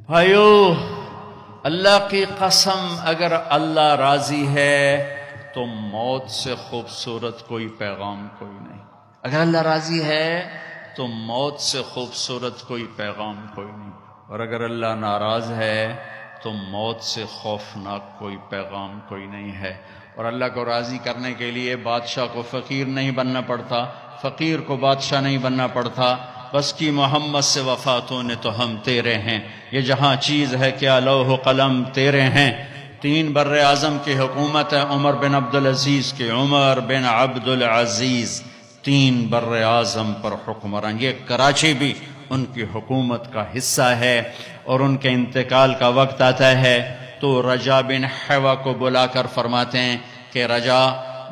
بھائیو، اللہ کی قسم، اگر اللہ راضی ہے تو موت سے خوبصورت کوئی پیغام کوئی نہیں۔ اگر اللہ راضی ہے تو موت سے خوبصورت کوئی پیغام کوئی نہیں، اور اگر اللہ ناراض ہے تو موت سے خوفناک کوئی پیغام کوئی نہیں ہے۔ اور اللہ کو راضی کرنے کے لیے بادشاہ کو فقیر نہیں بننا پڑتا، فقیر کو بادشاہ نہیں بننا پڑتا، بس کی محمد سے وفاتوں نے تو ہم تیرے ہیں، یہ جہاں چیز ہے کیا لوح و قلم تیرے ہیں۔ 3 بر اعظم کی حکومت ہے عمر بن عبدالعزیز کی، عمر بن عبدالعزیز 3 بر اعظم پر حکمران، یہ کراچی بھی ان کی حکومت کا حصہ ہے۔ اور ان کے انتقال کا وقت آتا ہے تو رجا بن حیوہ کو بلا کر فرماتے ہیں کہ رجا،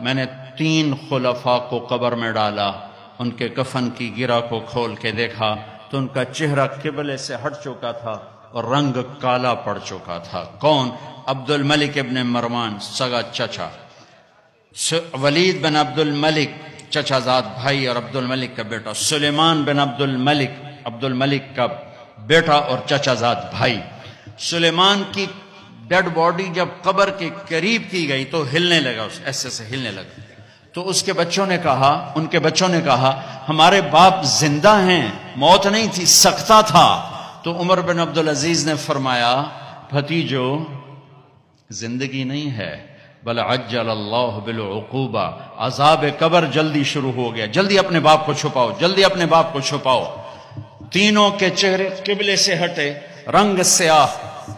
میں نے 3 خلفاء کو قبر میں ڈالا، ان کے کفن کی گرہ کو کھول کے دیکھا تو ان کا چہرہ قبلے سے ہٹ چکا تھا اور رنگ کالا پڑ چکا تھا۔ کون؟ عبد الملک ابن مروان سگا چچا، ولید بن عبد الملک چچا زاد بھائی اور عبد الملک کا بیٹا، سلیمان بن عبد الملک کا بیٹا اور چچا زاد بھائی۔ سلیمان کی ڈیڈ باڈی جب قبر کے قریب کی گئی تو ہلنے لگا، ایسے سے ہلنے لگا، تو اس کے بچوں نے کہا، ان کے بچوں نے کہا ہمارے باپ زندہ ہیں، موت نہیں تھی، سکتہ تھا۔ تو عمر بن عبدالعزیز نے فرمایا بھتیجو، زندگی نہیں ہے، بل عجل اللہ بالعقوبہ، عذاب قبر جلدی شروع ہو گیا، جلدی اپنے باپ کو چھپاؤ، جلدی اپنے باپ کو چھپاؤ۔ تینوں کے چہرے قبلے سے ہٹے، رنگ سیاہ۔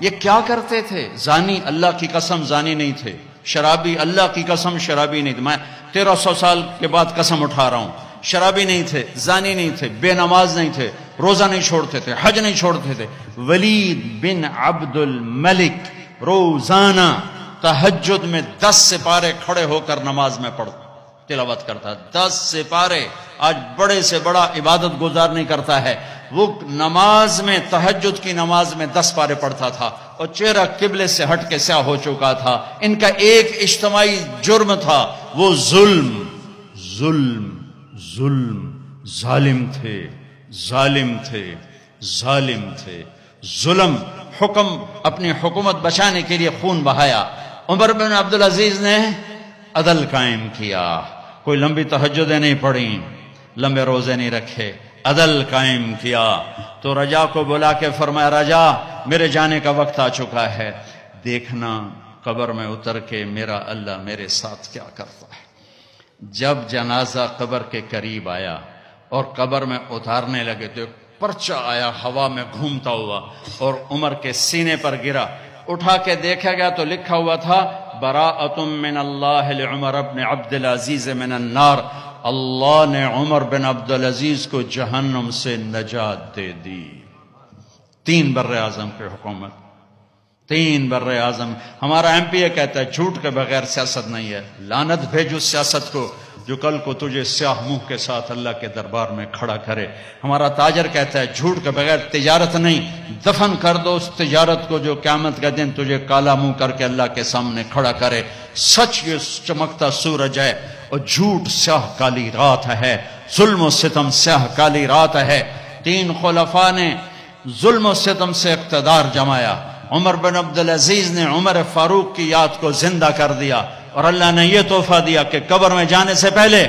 یہ کیا کرتے تھے؟ زانی، اللہ کی قسم زانی نہیں تھے، شرابی، اللہ کی قسم شرابی نہیں تھے، میں 1300 سال کے بعد قسم اٹھا رہا ہوں، شرابی نہیں تھے، زانی نہیں تھے، بے نماز نہیں تھے، روزہ نہیں چھوڑتے تھے، حج نہیں چھوڑتے تھے۔ ولید بن عبد الملک روزانہ تہجد میں 10 سپارے کھڑے ہو کر نماز میں تلاوت کرتا، 10 سپارے۔ آج بڑے سے بڑا عبادت گزار نہیں کرتا ہے، وہ نماز میں، تہجد کی نماز میں 10 پارے پڑھتا تھا اور چہرہ قبلے سے ہٹ کے سیاہ ہو چکا تھا۔ ان کا ایک اجتماعی جرم تھا، وہ ظلم ظالم تھے۔ ظلم، حکم، اپنی حکومت بچانے کے لیے خون بہایا۔ عمر بن عبدالعزیز نے عدل قائم کیا، کوئی لمبی تہجدیں نہیں پڑھی، لمبے روزے نہیں رکھے، عدل قائم کیا۔ تو رجا کو بلا کے فرمایا رجا، میرے جانے کا وقت آ چکا ہے، دیکھنا قبر میں اتر کے میرا اللہ میرے ساتھ کیا کرتا ہے۔ جب جنازہ قبر کے قریب آیا اور قبر میں اتارنے لگے تو پرچہ آیا ہوا میں گھومتا ہوا اور عمر کے سینے پر گرا۔ اٹھا کے دیکھا گیا تو لکھا ہوا تھا براءۃ من اللہ لعمر بن عبدالعزیز من النار، اللہ نے عمر بن عبدالعزیز کو جہنم سے نجات دے دی۔ 3 بر اعظم کی حکومت، 3 بر اعظم۔ ہمارا ایم پی یہ کہتا ہے جھوٹ کے بغیر سیاست نہیں ہے، لعنت بھیجو سیاست کو جو کل کو تجھے سیاہ منہ کے ساتھ اللہ کے دربار میں کھڑا کرے۔ ہمارا تاجر کہتا ہے جھوٹ کے بغیر تجارت نہیں، دفن کر دو اس تجارت کو جو قیامت کا دن تجھے کالا منہ کر کے اللہ کے سامنے کھڑا کرے۔ سچ یہ چمکتا سورج ہے اور جھوٹ سیاہ کالی رات ہے، ظلم و ستم سیاہ کالی رات ہے۔ 3 خلفاء نے ظلم و ستم سے اقتدار جمایا۔ عمر بن عبدالعزیز نے عمر فاروق کی یاد کو زندہ کر دیا اور اللہ نے یہ تحفہ دیا کہ قبر میں جانے سے پہلے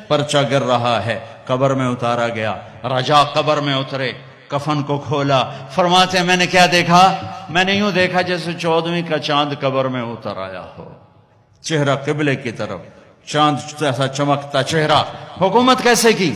پرچہ گر رہا ہے، قبر میں اتارا گیا۔ رجا قبر میں اترے، کفن کو کھولا، فرماتے ہیں میں نے کیا دیکھا؟ میں نے یوں دیکھا جیسے 14ویں کا چاند قبر میں اتر آیا ہو، چہرہ قبلے کی طرف، چاند جیسا چمکتا چہرہ۔ حکومت کیسے کی؟